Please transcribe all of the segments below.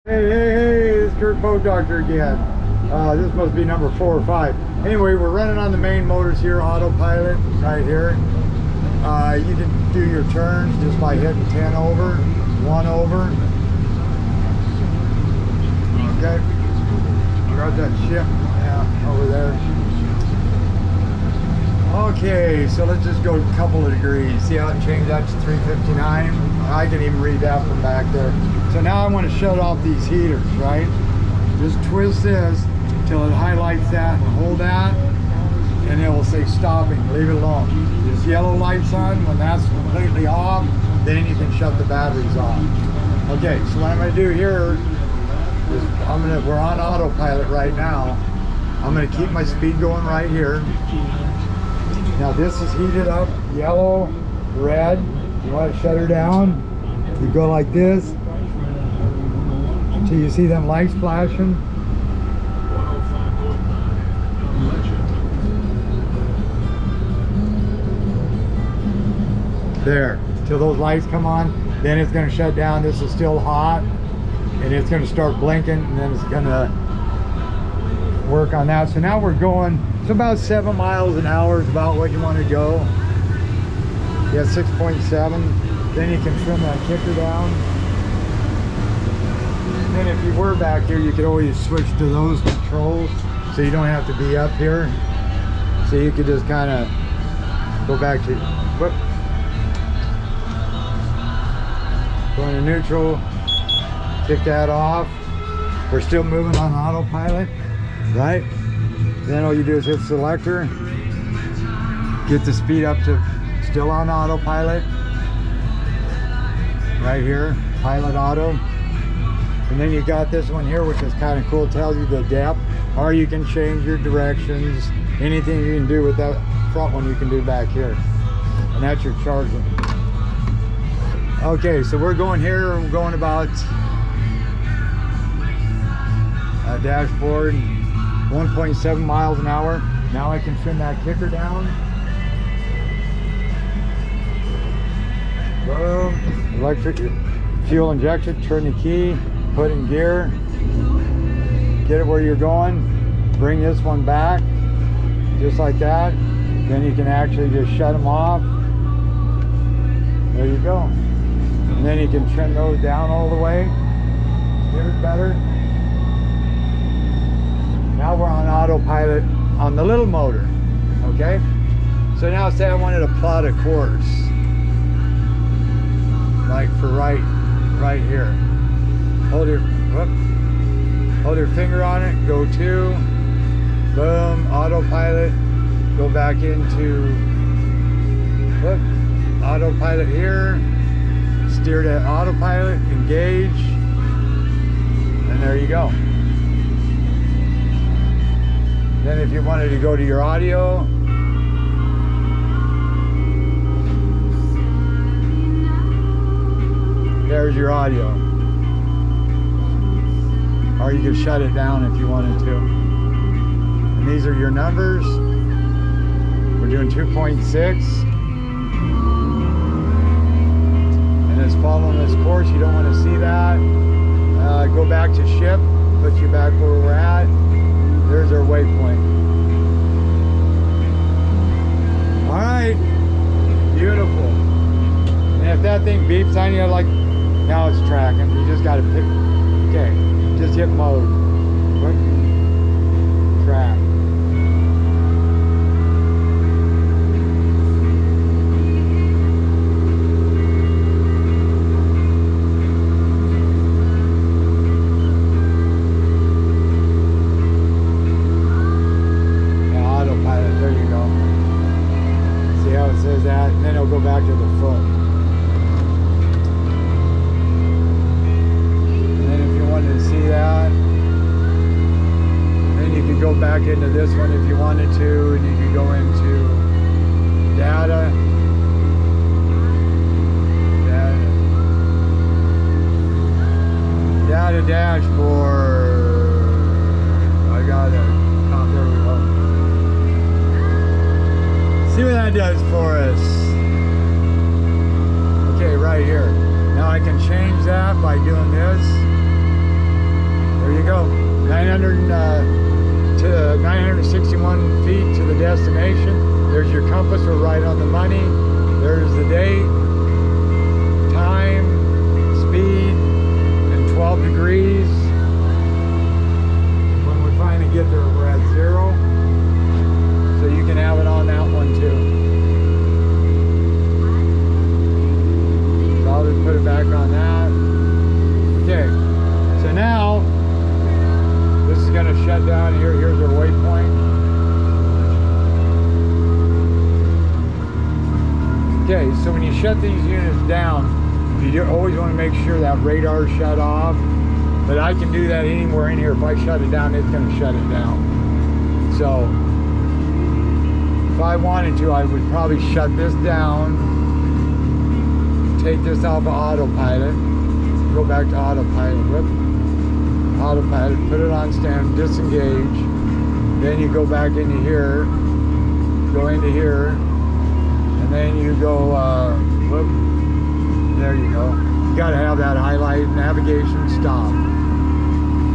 Hey, it's Kurt Boat Doctor again. This must be number 4 or 5. Anyway, we're running on the main motors here, autopilot, right here. You can do your turns just by hitting 10 over, 1 over. Okay. Got that ship, yeah, over there. Okay, so let's just go a couple of degrees. See how it changed that to 359? I can even read that from back there. So now I want to shut off these heaters, right? Just twist this till it highlights that and hold that, and it will say stopping, leave it alone. This yellow light's on. When that's completely off, then you can shut the batteries off. Okay, so what I'm going to do here is we're on autopilot right now. I'm going to keep my speed going right here. Now this is heated up, yellow, red. You want to shut her down, you go like this until you see them lights flashing. There, till those lights come on, then it's going to shut down. This is still hot, and it's going to start blinking, and then it's going to work on that. So now we're going, it's about 7 miles an hour is about what you want to go. Yeah, 6.7. Then you can trim that kicker down. And then if you were back here, you could always switch to those controls, so you don't have to be up here. So you could just kind of go back to, whoop. Go into neutral, kick that off. We're still moving on autopilot, right? Then all you do is hit selector, get the speed up to still on autopilot, right here, pilot auto. And then you got this one here, which is kind of cool, tells you the depth, or you can change your directions. Anything you can do with that front one, you can do back here. And that's your charging. Okay, so we're going here, we're going about dashboard 1.7 miles an hour. Now I can trim that kicker down. Boom. Electric fuel injection, turn the key, put in gear, get it where you're going, bring this one back, just like that. Then you can actually just shut them off. There you go. And then you can trim those down all the way. Give it better. Now we're on autopilot on the little motor. Okay? So now say I wanted to plot a course. Like for right here. Hold your finger on it, go to, boom, autopilot, go back into, autopilot here, steer to autopilot, engage, and there you go. Then if you wanted to go to your audio, there's your audio. Or you could shut it down if you wanted to. And these are your numbers. We're doing 2.6. And it's following this course. You don't want to see that. Go back to ship. Put you back where we're at. There's our waypoint. Alright. Beautiful. And if that thing beeps on you, like, now it's tracking. You just got to pick. Okay. Just hit mode. Track. Yeah, autopilot. There you go. See how it says that? And then it'll go back to the foot. To see that, then you could go back into this one if you wanted to, and you could go into data, dashboard. I got it. Oh, there we go. See what that does for us. Okay, right here. Now I can change that by doing this. 900 to 961 feet to the destination. There's your compass, we're right on the money. There's the date, time, speed, and 12 degrees. When we finally get there, we're at 0. So you can have it on that one too. So I'll just put it back on that. Okay, so now this is going to shut down here. Here's our waypoint. Okay, so when you shut these units down, you always want to make sure that radar is shut off. But I can do that anywhere in here. If I shut it down, it's going to shut it down. So if I wanted to, I would probably shut this down, take this off of autopilot, go back to autopilot, whoop, autopilot, put it on stand, disengage, then you go back into here, go into here, and then you go, whoop, there you go. You gotta have that highlight, navigation, stop,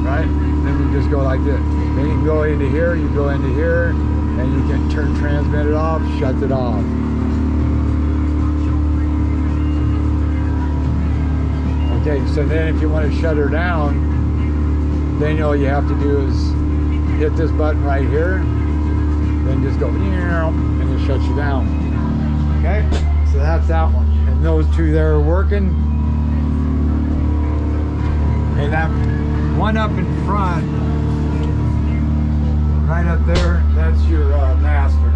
right? Then you just go like this. Then you can go into here, you go into here, and you can turn transmit it off, shut it off. Okay, so then if you want to shut her down, then all you have to do is hit this button right here, then just go, and it shuts you down. Okay, so that's that one. And those two there are working. And that one up in front, right up there, that's your master.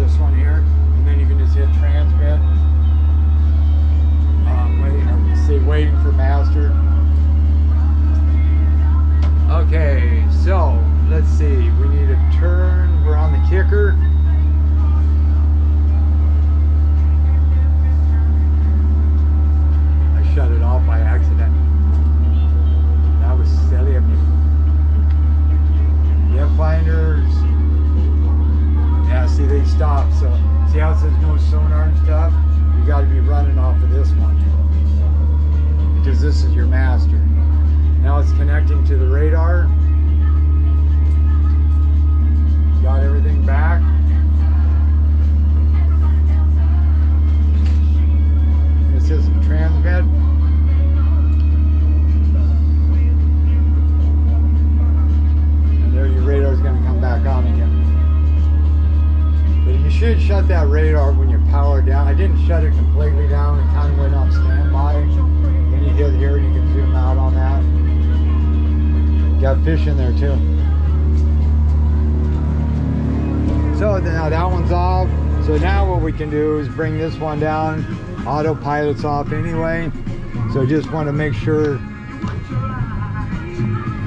This one here, and then you can just hit transmit. Waiting for master. Okay, so let's see. We need to turn. We're on the kicker. I shut it off by accident. That was silly of me. Depth finders. Yeah, see, they stop. So see how it says no sonar and stuff? You got to be running off of this one, because this is your master. Now it's connecting to the radar. Got everything back. This is transmit. And there your radar is going to come back on again. But you should shut that radar when you're powered down. I didn't shut it completely down. It kind of went on standby. Then you hit here and you can zoom out on that. Got fish in there too. So now that one's off. So now what we can do is bring this one down. Autopilot's off anyway. So just want to make sure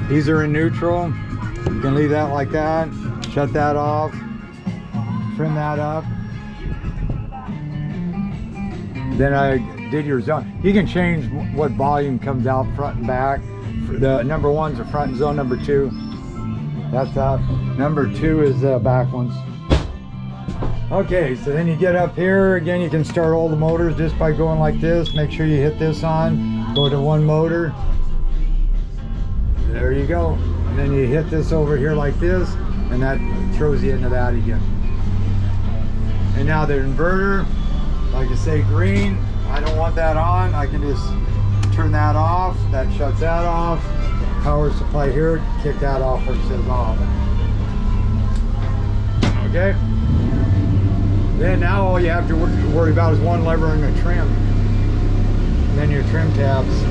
these are in neutral. You can leave that like that. Shut that off. Trim that up. Then I did your zone. You can change what volume comes out front and back. The number 1's the front zone, number 2. That's that. Number 2 is the back ones. Okay, so then you get up here. Again, you can start all the motors just by going like this. Make sure you hit this on. Go to one motor. There you go. And then you hit this over here like this, and that throws you into that again. And now the inverter, like I say, green. I don't want that on. I can just turn that off. That shuts that off. Power supply here, kick that off where it says off. Okay. Then now all you have to worry about is one lever and a trim. And then your trim tabs.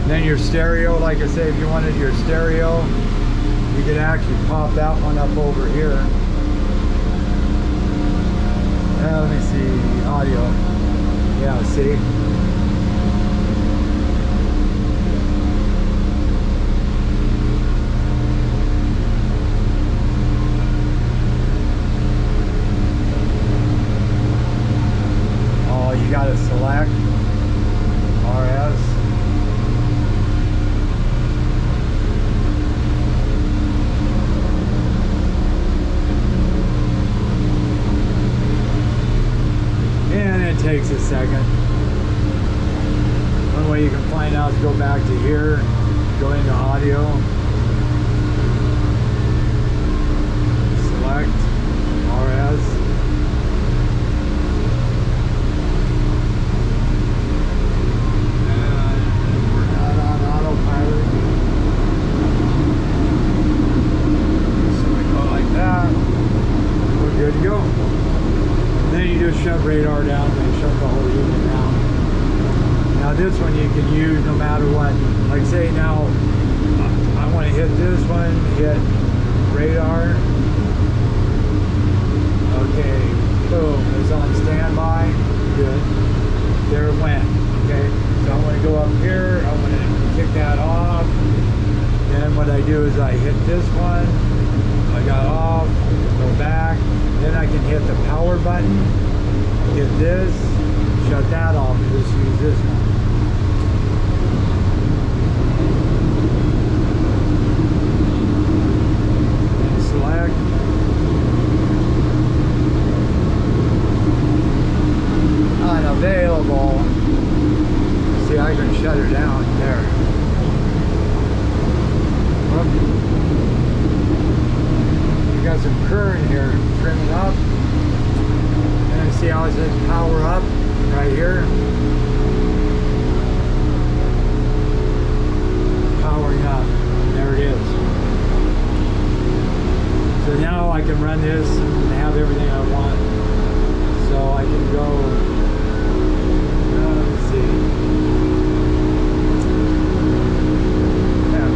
And then your stereo, like I say, if you wanted your stereo, you could actually pop that one up over here. Let me see, audio. Yeah, see? Oh, you gotta select RS. And it takes a second. you can find out to go back to here, go into audio, select RS. And we're not on autopilot. So we go like that. We're good to go. And then you just shut radar down and shut the whole unit down. Now this one you can use no matter what. Like say now, I want to hit this one, hit radar. Okay, boom, it's on standby. Good. There it went. Okay, so I want to go up here, I want to kick that off. Then what I do is I hit this one, I got off, go back, then I can hit the power button, hit this, shut that off, and just use this one. And select. Unavailable. See, I can shut her down there. Look. You got some current here, trimming up. And see how it says power up right here. Powering up. There it is. So now I can run this and have everything I want. So I can go